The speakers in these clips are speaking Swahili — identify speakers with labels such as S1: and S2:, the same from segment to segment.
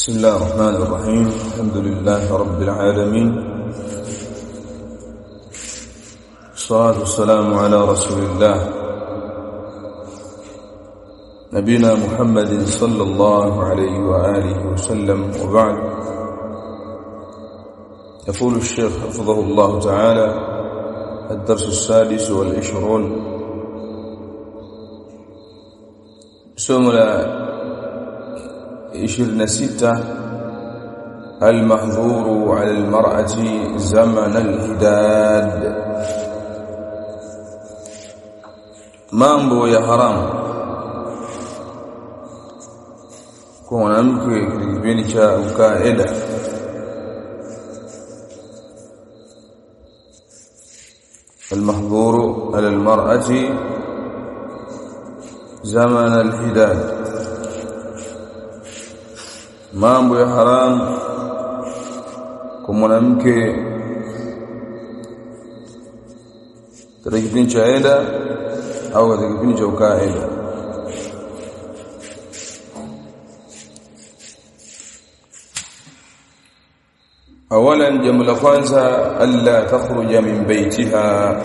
S1: بسم الله الرحمن الرحيم. الحمد لله رب العالمين، الصلاة والسلام على رسول الله نبينا محمد صلى الله عليه وآله وسلم، وبعد. يقول الشيخ حفظه الله تعالى: الدرس السادس والعشرون، سملا 26 المحظور على المرأة زمن الهداد. mambo ya haramu kwa mwanamke kipindi cha ukaeda. المحظور على المرأة زمن الهداد، mambo ya haramu kwa mwanamke katika kipindi cha eda au katika kipindi cha ukaeda. Awalan, jambo la kwanza, alla takhruja min baitiha,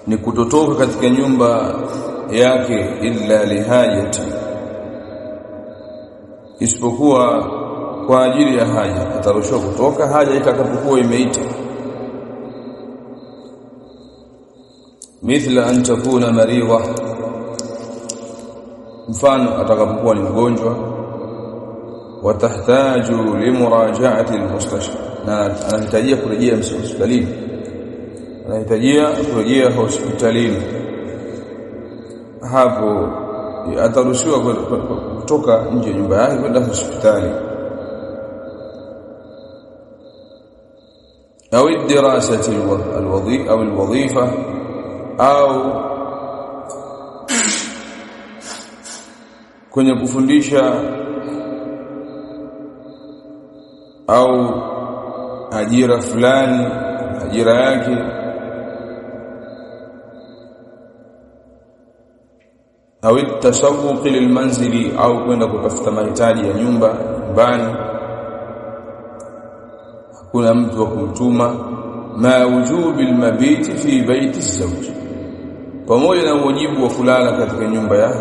S1: ni kutotoka katika nyumba yake, illa lihajati, isipokuwa kwa ajili ya haja. Ataruhusiwa kutoka haja itakapokuwa imeita. Mithla an takuna maridha, mfano atakapokuwa ni mgonjwa. Watahtaju limurajaati almustashfa, na anahitajia kurejea hospitalini, hapo ataruhusiwa kutoka nje ya nyumba yake kwenda hospitali. au dirasati alwadhifa, au kwenye kufundisha, au ajira fulani, ajira yake. au tasawuq lilmanzili, au kwenda kutafuta mahitaji ya nyumbani, hakuna mtu wa kumtuma. ma wujubi almabiti fi baiti zawj, pamoja na wajibu wa kulala katika nyumba ya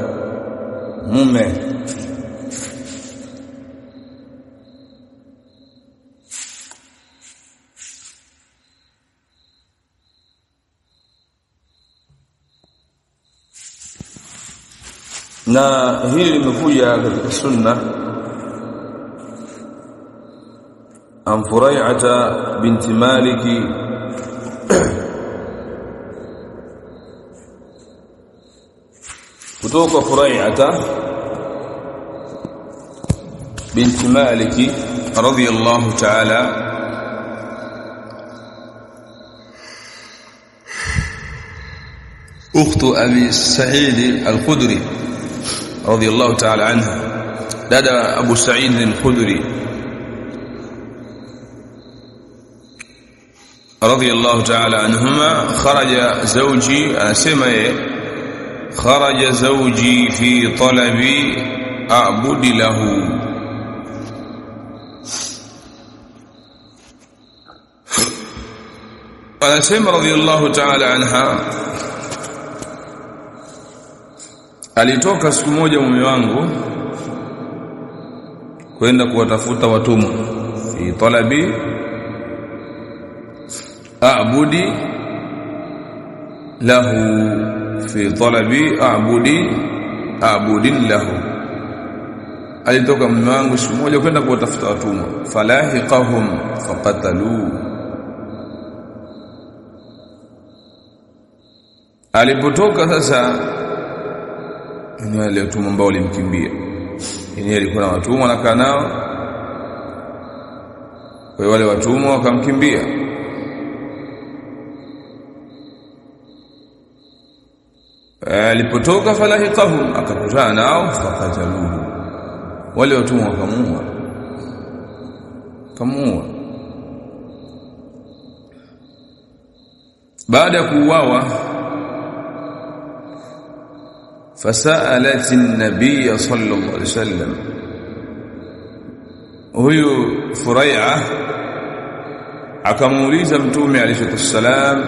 S1: mume. na hili limekuja katika sunna. An Furai'ata binti Maliki kutoka Furai'ata binti Maliki radhiyallahu ta'ala أخت أبي سعيد الخدري رضي الله تعالى عنها، دادا أبو سعيد الخدري رضي الله تعالى عنهما. خرج زوجي، خرج زوجي في طلب أعبد له. أسمى رضي الله تعالى عنها، alitoka siku moja mume wangu kwenda kuwatafuta watumwa. Fi talabi a'budi lahu, fi talabi a'budin lahu. Alitoka mume wangu siku moja kwenda kuwatafuta watumwa. Falahiqahum faqatalu, alipotoka sasa ni wale watumwa ambao walimkimbia. Yeye alikuwa na watumwa anakaa nao, kwa wale watumwa wakamkimbia. Alipotoka falahiqahum, akakutana nao, fakataluhu, wale watumwa wakamuua. Baada ya kuuawa, فسألت النبي صلى الله عليه وسلم huyu Furai'a akamuuliza Mtume alayhi salam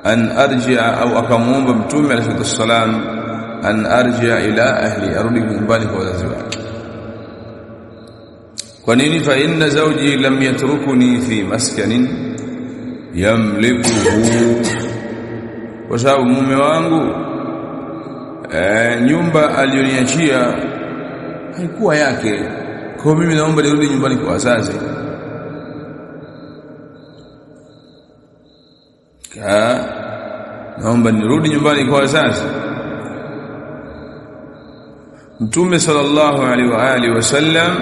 S1: an arji'a, au akamuomba Mtume alayhi salam an arji'a ila ahli, arudi nyumbani kwa wazazi wake. Kwa nini? Fa inna zawji lam yatrukuni fi maskanin yamlikuhu, kwa sababu mume wangu nyumba aliyoniachia haikuwa yake, kwa mimi naomba nirudi nyumbani kwa wazazi. Naomba nirudi nyumbani kwa wazazi. Mtume sallallahu alaihi wa alihi wasallam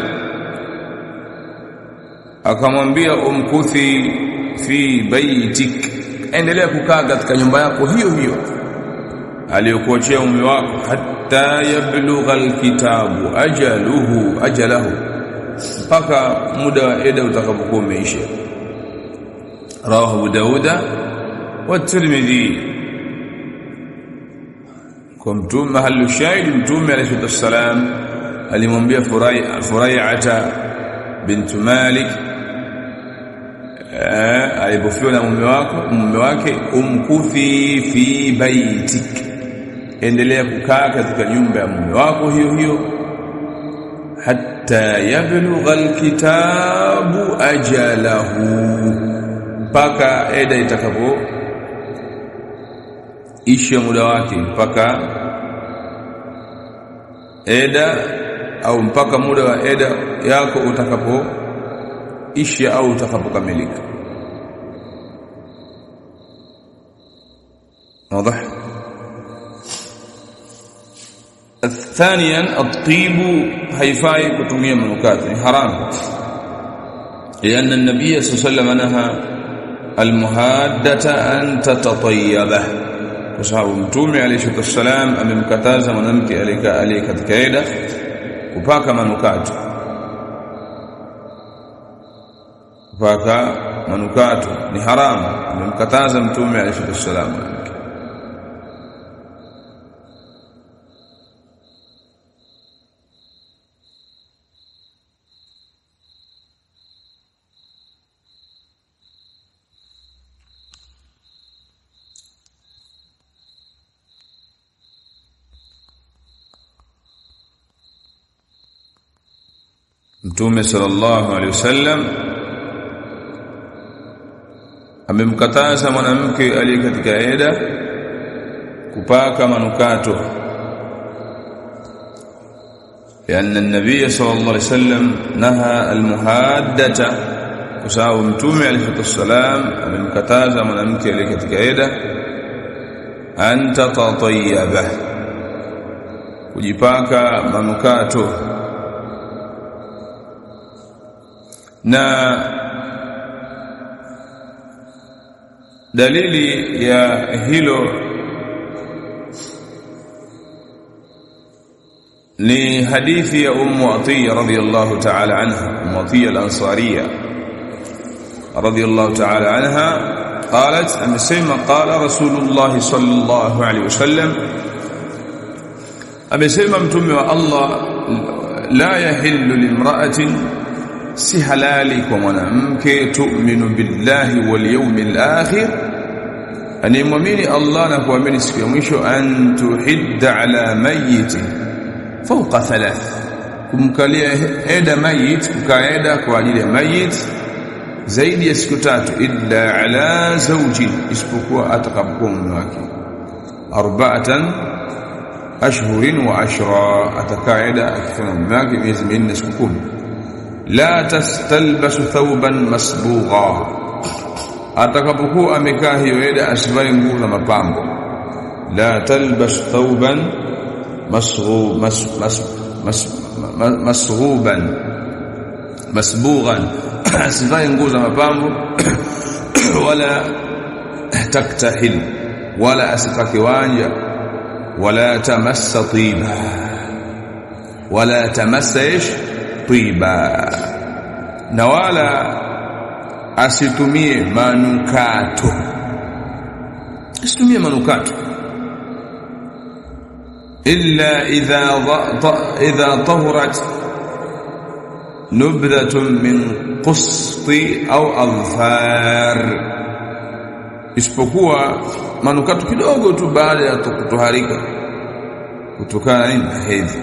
S1: akamwambia umkuthi fi baitik, endelea kukaa katika nyumba yako hiyo hiyo aliyokuachia mume wako, hatta yablugha alkitabu ajalahu, mpaka muda wa eda utakapokuwa umeisha. Rawahu Dauda wa Tirmidhi. Kwa Mtume, mahallu shahid, Mtume alayhi wasallam alimwambia Furai'ata bint Malik alipofiwa na mume wake, umkuthi fi baitik, endelea kukaa katika nyumba ya mume wako hiyo hiyo, hatta yablugha alkitabu ajalahu, mpaka eda itakapo isha muda wake, mpaka eda au mpaka muda wa eda yako utakapo isha au utakapokamilika. واضح. ثانيا الطيب haifai kutumia manukato, ni haramu, لأن النبي صلى الله عليه وسلم نهى المهادة أن تتطيب, kwa sababu Mtume alayhi wasallam amemkataza mwanamke aliye katika eda kupaka manukato. Kupaka manukato ni haramu, amemkataza Mtume alayhi wasallam. Mtume sallallahu alaihi wasallam amemkataza mwanamke aliye katika eda kupaka manukato, لأن النبي صلى الله عليه وسلم نهى المهادة, kwa sababu Mtume alayhi wasallam amemkataza mwanamke aliye katika eda an tatatayyaba, kujipaka manukato. Na dalili ya hilo ni hadithi ya Ummu Atiyya radhiyallahu ta'ala anha, Ummu Atiyya al-Ansariyya radhiyallahu ta'ala anha qalat, amesema qala Rasulullah sallallahu alayhi wasallam, amesema Mtume wa Allah, la yahillu limra'atin, si halali kwa mwanamke, tu'minu billahi wal yawmil akhir, anayemwamini Allah na kuamini siku ya mwisho, an tuhidda ala mayyit fawqa thalath, kumkalia eda mayit, kukaeda kwa ajili ya mayit zaidi ya siku 3, illa ala zawji, isipokuwa atakapokuwa mume wake, 4 ashhurin wa 10, atakaeda akifanya mume wake miezi 4 siku 10. La tastalbasu thawban masbugha, atakapokuwa amekaa hiyo eda asivae nguo za mapambo. La talbas thawban masbughan, asivae nguo za mapambo. Wala taktahil, wala asipake wanja. Wala tamassa tiba, wala tamassa tiba, na wala asitumie manukato, asitumie manukato illa idha tahurat, nubdhatun min qusti au adfar, isipokuwa manukato kidogo tu baada ya kutoharika kutokana na hedhi.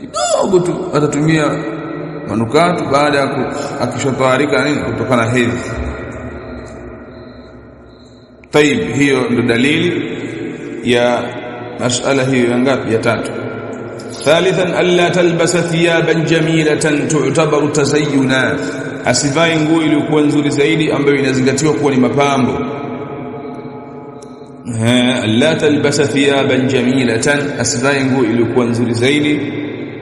S1: Kidogo tu atatumia manukato baada ya akishotoharika kutokana na hedhi. Tayib, hiyo ndo dalili ya masala hiyo ya ngapi? Ya tatu. Thalithan, alla talbasa thiyaban jamilatan tu'tabaru tazayyuna, asivae nguo iliyokuwa nzuri zaidi ambayo inazingatiwa kuwa ni mapambo. Alla talbasa thiyaban jamilatan, asivae nguo iliyokuwa nzuri zaidi,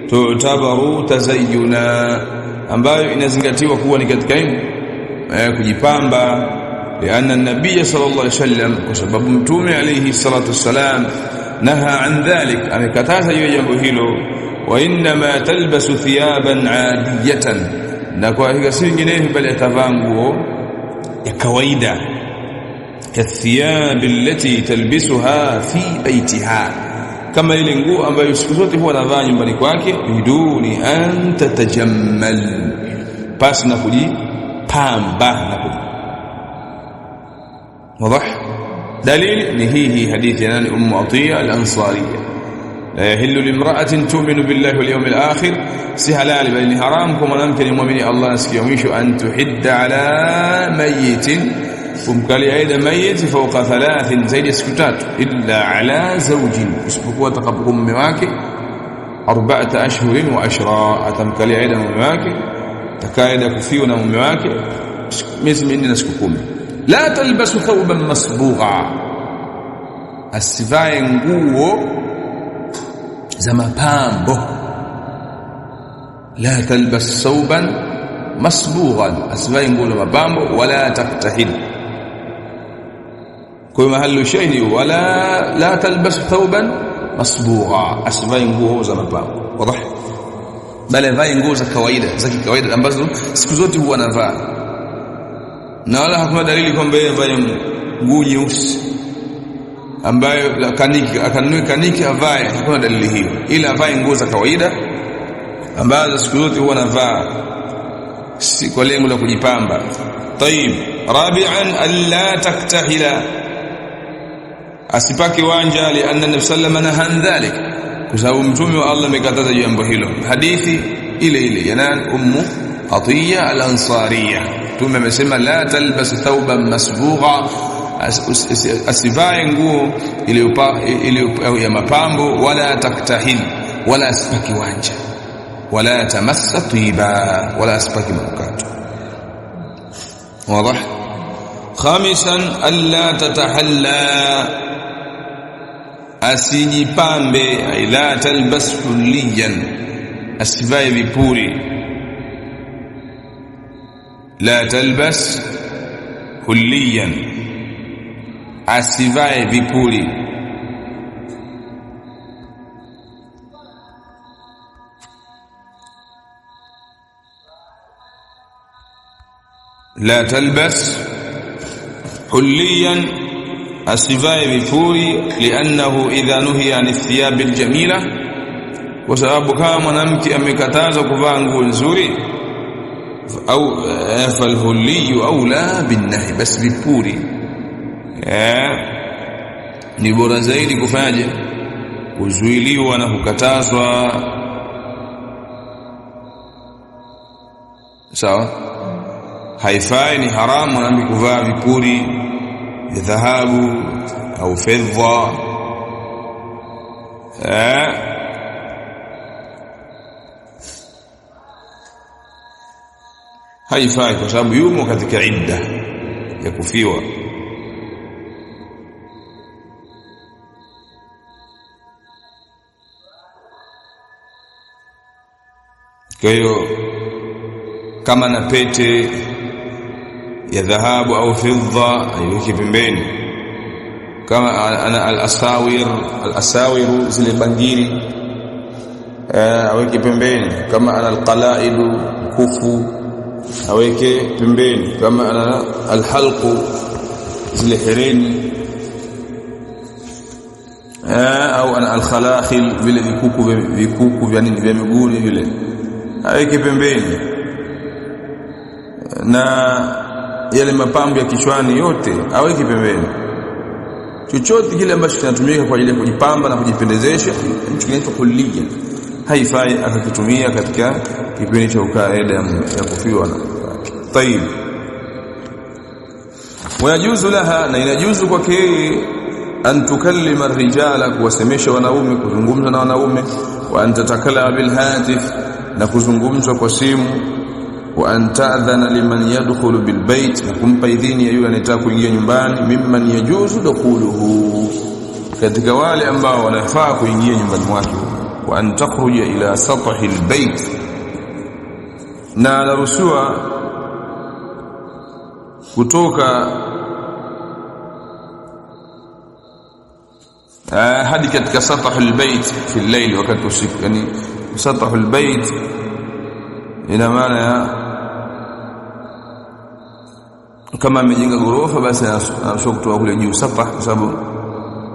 S1: tu'tabaru tazayyuna, ambayo inazingatiwa kuwa ni katika kujipamba. لأن النبي صلى الله عليه وسلم وسبب متومه عليه الصلاة والسلام نهى عن ذلك، amekataza hiyo jambo hilo. Wa inma talbasu thiyaban adiyatan, na kwa hiyo si nyingine bali atavaa nguo ya kawaida, kathiyab allati talbisuha fi baitiha, kama ile nguo ambayo siku zote huwa anavaa nyumbani kwake, biduni an tatajammal, pasi na kujipamba na واضح. دليل هي حديث أم عطية الأنصارية: لا يحل لامرأة تؤمن بالله واليوم الآخر، si halali bali ni haram kwa mwanamke muumini Allah na siku ya mwisho, an tuhidda ala mayitin, kumkalia aidha mayit fawqa 3, zaidi ya siku 3, illa ala zawjin, isipokuwa atakapokuwa mume wake 4 ashhurin wa ashra, atamkalia aidha mume wake takaida kufiwa na mume wake miezi 4 na siku 10. La talbasu thawban masbugha, asivae nguo za mapambo. La talbas thawban masbughan, asivae nguo za mapambo. Wala taktahil, kwa mahallu shay'i, wala la talbas thawban masbugha, asivae nguo za mapambo. Wazi, bali vae nguo za kawaida, za kawaida ambazo siku zote huwa anavaa, na wala hakuna dalili kwamba yeye avae nguo nyeusi ambayo akanunue kaniki avae. Hakuna dalili hiyo, ila avae nguo za kawaida ambazo siku zote huwa anavaa, si kwa lengo la kujipamba. Tayib, rabi'an, alla taktahila, asipake wanja, lianna nabii sallallahu alayhi wasallam nahaa dhalik, kwa sababu mtume wa Allah amekataza jambo hilo. Hadithi ile yana Ummu Atiyya al-Ansariyya, mtume amesema la talbas thawban masbugha, asivae nguo ile ya mapambo. Wala taktahil, wala asipaki wanja. Wala tamassa tiba, wala asipaki manukato. Wazi. Khamisan, alla tatahalla, asijipambe. La talbas hulliyan, asivae vipuri. La talbas hulliyan, asivae vipuri. La talbas hulliyan, asivae vipuri. Liannahu idha nuhiya an thiyab aljamila, kwa sababu kama mwanamke amekatazwa kuvaa nguo nzuri, au falhulli aula binnahi, bas vipuri ni bora zaidi kufanyaje, kuzuiliwa na kukatazwa. Sawa, haifai, ni haramu mwanamke kuvaa vipuri vya dhahabu au fedha. Haifai kwa sababu yumo katika idda ya kufiwa. Kwa hiyo kama na pete ya dhahabu au fedha aiweke pembeni. Kama ana al-asawir zile bangili aweke pembeni. Kama ana al-qalaidu kufu aweke pembeni. Kama ana al-halqu zile hereni au ana al-khalakhil vile vikuku vya nini vya miguuni vile aweke pembeni, na yale mapambo ya kichwani yote aweke pembeni. Chochote kile ambacho kinatumika kwa ajili ya kujipamba na kujipendezesha kinaitwa kulliya, haifai akakitumia katika kipindi cha ukaida ya kufiwa na طيب. Wayajuzu laha, na inajuzu kwake an tukallima ar-rijala, kuwasemesha wanaume, kuzungumza na wanaume, wa an tatakallama bil hatif, na kuzungumza kwa simu, wa an ta'dhana liman yadkhulu bil bait, na kumpa idhini ya yule anayetaka kuingia nyumbani, mimman yajuzu dukhuluhu, katika wale ambao wanafaa kuingia nyumbani mwake, wa an takhruja ila sathi al bait, na anaruhusiwa kutoka hadi katika sathi al bait fi al-layl, wakati usiku. Yani sathi al bait ina maana ya kama amejenga ghorofa, basi anashuka kutoka kule juu sathi, kwa sababu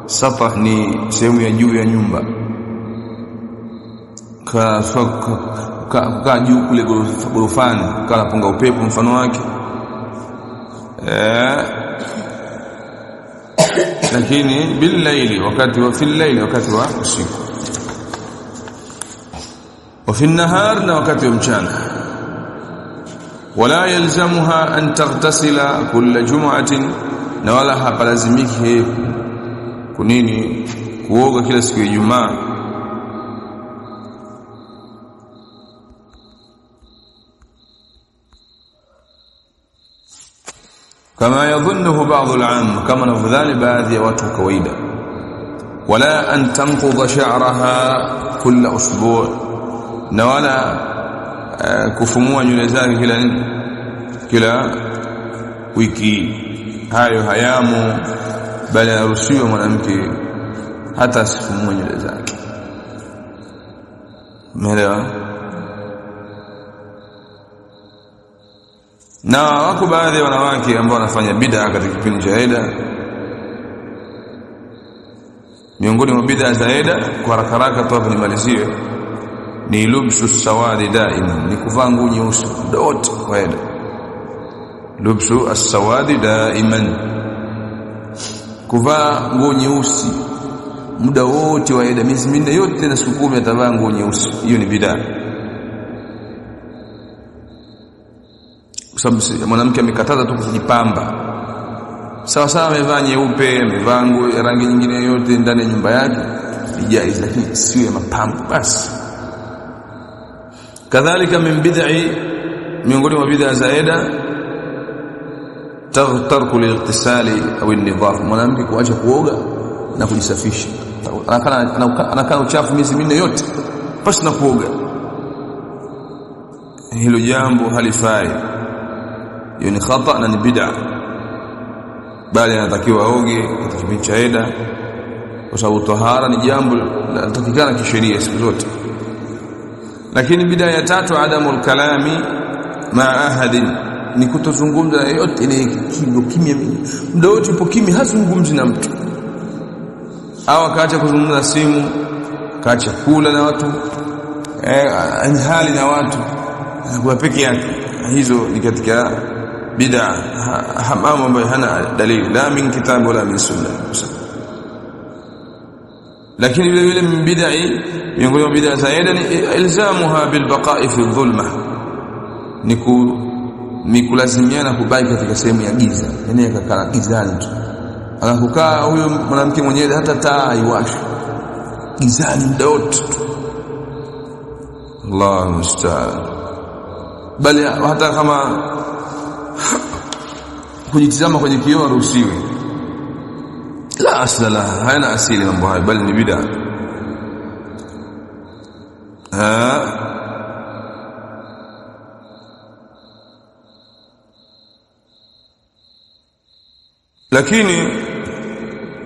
S1: sathi ni sehemu ya juu ya nyumba. Kaa juu kule ghorofani, kana punga upepo mfano wake. Lakini bil-layli, wakati wa fil-layli, wakati wa usiku, wa fil-nahar, na wakati wa mchana. Wala yalzamuha an taghtasila kulla jum'atin, na wala hapalazimiki kunini kuoga kila siku ya Ijumaa. Kama yadhunnuhu ba'd al-'am, kama nafadhali baadhi ya watu kawaida. Wala an tanqudha sha'raha kulla usbu', na wala kufumua nywele zake kila wiki. Hayo hayamu, bali anaruhusiwa mwanamke hata asifumue nywele zake. Umeelewa? Na wako baadhi ya wanawake ambao wanafanya bid'a katika kipindi cha Eid. Miongoni mwa bid'a za Eid, kwa haraka tu hapo nimalizie, ni lubsu sawadi daima, ni kuvaa nguo nyeusi wote kwa Eid. Lubsu as-sawadi daiman, kuvaa nguo nyeusi muda wote wa Eid, miezi minne yote na siku 10 atavaa nguo nyeusi. Hiyo ni bid'a, kwa sababu mwanamke amekataza tu kujipamba. Sawa sawa amevaa nyeupe, amevaa nguo ya rangi nyingine yoyote ndani ya nyumba yake, ni jaiz, lakini sio ya mapambo basi. Kadhalika min bid'i, miongoni mwa bid'a za Eid, tarku lil-ightisali au an-nidhaf, mwanamke kuacha kuoga na kujisafisha. Anakaa uchafu miezi minne yote basi na kuoga. Hilo jambo halifai, hiyo ni khata na ni bid'a, bali anatakiwa aoge katika kipindi cha Eid, kwa sababu tahara ni jambo linalotakikana kisheria siku zote. Lakini bid'a ya tatu, adamul kalami ma ahadin, ni kutozungumza yote ile kimya. Muda wote upo kimya, hazungumzi na mtu, au akaacha kuzungumza simu, akaacha kula na watu, hali na watu, anakuwa peke yake. Hizo ni katika bid'a, mambo ambayo hana dalili la min kitabu wala min sunna. Lakini vile vile bid'i, miongoni mwa bid'a za Eid ni ilzamuha bil baqa'i fi dhulma, ni kulazimiana kubaki katika sehemu ya giza. Yani akakaa gizani tu, anakukaa huyo mwanamke mwenyewe, hata taa haiwashwi, gizani muda wote. Allahu musta'an. Bali hata kama kujitizama kwenye kioo haruhusiwi, la asla la, hayana asili mambo hayo, bali ni bid'a. Lakini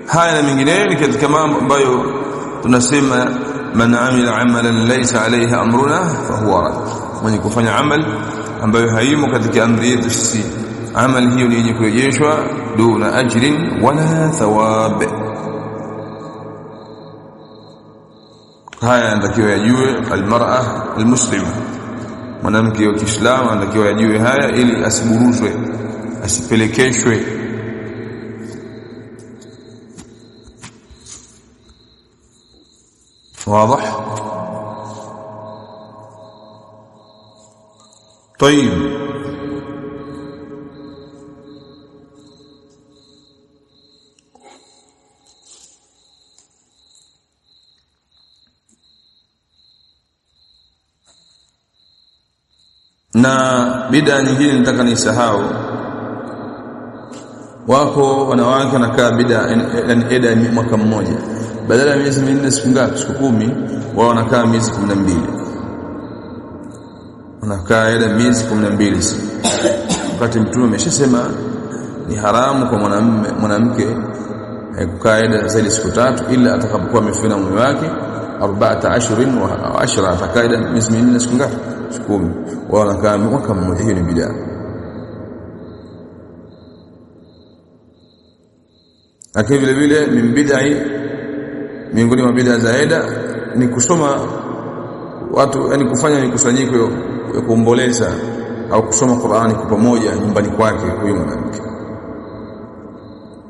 S1: haya na mengineyo ni katika mambo ambayo tunasema man amila amalan laysa alayha amruna fahuwa rad, mwenye kufanya amal ambayo haimo katika amri yetu sisi, amal hiyo ni yenye kurejeshwa duna ajrin wala thawab. Haya natakiwa yajue almar'a almuslima, mwanamke wa Kiislamu anatakiwa ajue haya ili asiburuzwe, asipelekeshwe. واضح؟ طيب na bid'a nyingine nataka nisahau, wako wanawake wanakaa bid'a eda mwaka mmoja, badala ya miezi 4 siku ngapi? Siku 10, wao wanakaa miezi 12, wanakaa eda miezi 12, wakati Mtume ameshasema ni haramu kwa mwanamke kukaa eda zaidi siku 3 ila atakapokuwa amefina mume wake 14 wa 10, atakaa eda miezi 4 siku ngapi? Siku 10, wao wanakaa mwaka mmoja. Hiyo ni bid'a. Lakini vile vile bid'a, miongoni mwa bid'a za eda ni kusoma watu, yani kufanya mikusanyiko ya kuomboleza au kusoma Qur'ani kwa pamoja nyumbani kwake huyo mwanamke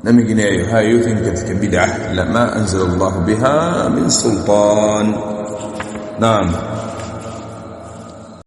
S1: na mengineyo. Hayo yote ni katika bid'a la ma anzala Allah biha min sultan. Naam.